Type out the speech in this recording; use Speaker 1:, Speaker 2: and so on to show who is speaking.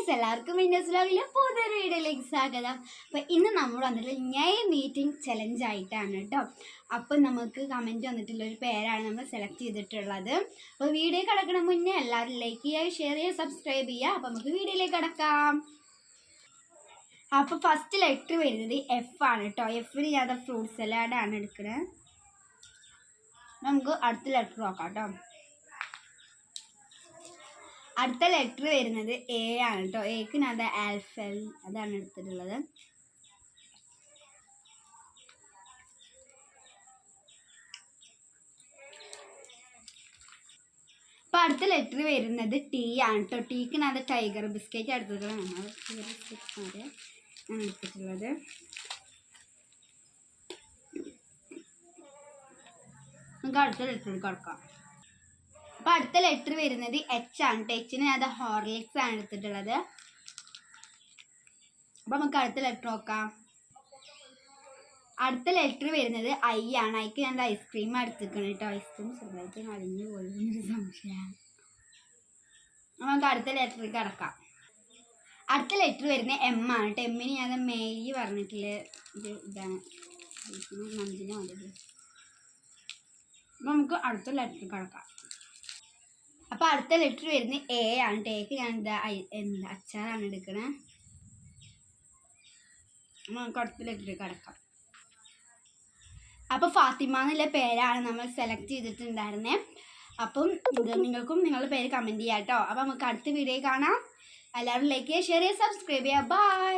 Speaker 1: Guys, എല്ലാവർക്കും winners വ്ലോഗിലെ പുതിയൊരു വീഡിയോയിലേക്ക് സ്വാഗതം. അപ്പോൾ ഇന്ന് നമ്മൾ വന്നിട്ടുള്ള ഞാൻ മീറ്റിംഗ് ചലഞ്ച് ആയിട്ടാണ് കേട്ടോ. അപ്പോൾ നമുക്ക് കമൻറ്റ് വന്നിട്ടുള്ള ഒരു പേരാണ് നമ്മൾ സെലക്ട് ചെയ്തിട്ടുള്ളത്. അപ്പോൾ വീഡിയോ കിടക്കണ മുന്നേ എല്ലാവരും ലൈക്ക് ചെയ്യുക, ഷെയർ ചെയ്യുക, സബ്സ്ക്രൈബ് ചെയ്യുക. അപ്പോൾ നമുക്ക് വീഡിയോയിലേക്ക് കിടക്കാം. അപ്പോൾ ഫസ്റ്റ് ലെറ്റർ വരുന്നത് എഫ് ആണ് കേട്ടോ. എഫിന് ഞാൻ ഫ്രൂട്ട് സലാഡാണ് എടുക്കുന്നത്. നമുക്ക് അടുത്ത ലെറ്റർ നോക്കാം കേട്ടോ. അടുത്ത ലെറ്റർ വരുന്നത് എ ആണ് കേട്ടോ. എക്ക് ഞാൻ ആൽഫൽ അതാണ് എടുത്തിട്ടുള്ളത്. അപ്പോൾ അടുത്ത ലെറ്റർ വരുന്നത് ടി ആണ് കേട്ടോ. ടീക്ക് ഞാൻ ടൈഗർ ബിസ്ക്കറ്റ് എടുത്തിട്ടുള്ളത്. ഞാൻ എടുത്തിട്ടുള്ളത്. നമുക്ക് അടുത്ത ലെറ്റർ കൊടുക്കാം. അപ്പോൾ അടുത്ത ലെറ്റർ വരുന്നത് എച്ച് ആണ്. എച്ചിന് ഞാൻ ഹോർലിക്സ് ആണ് എടുത്തിട്ടുള്ളത്. അപ്പോൾ നമുക്ക് അടുത്ത ലെറ്റർ നോക്കാം. അടുത്ത ലെറ്റർ വരുന്നത് ഐ ആണ്. ഐക്ക് ഞാൻ ഐസ്ക്രീം എടുത്തിരിക്കണം കേട്ടോ. ഐസ്ക്രീം ചെറുതായിട്ട് അലിഞ്ഞു പോയൊരു സംശയമാണ്. അപ്പോൾ നമുക്ക് അടുത്ത ലെറ്ററിൽ കിടക്കാം. അടുത്ത ലെറ്റർ വരുന്നത് എം ആണ് കേട്ടോ. എമ്മിന് ഞാൻ മേരി പറഞ്ഞിട്ടുള്ള ഒരു ഇതാണ്. മഞ്ചിന് മതി. അപ്പോൾ നമുക്ക് അടുത്ത ലെറ്ററിൽ കിടക്കാം. അപ്പോൾ അടുത്ത ലെറ്റർ വരുന്നത് എ ആണ്. എക്ക് ഞാൻ അച്ചാറാണ് എടുക്കണേ. നമുക്ക് അടുത്ത ലെറ്ററിൽ കിടക്കാം. അപ്പോൾ ഫാത്തിമ എന്നുള്ള പേരാണ് നമ്മൾ സെലക്ട് ചെയ്തിട്ടുണ്ടായിരുന്നത്. അപ്പം നിങ്ങൾക്കും നിങ്ങളുടെ പേര് കമൻറ്റ് ചെയ്യാം കേട്ടോ. അപ്പോൾ നമുക്ക് അടുത്ത വീഡിയോ കാണാം. എല്ലാവരും ലൈക്ക് ചെയ്യുക, ഷെയർ ചെയ്യുക, സബ്സ്ക്രൈബ് ചെയ്യുക. ബൈ.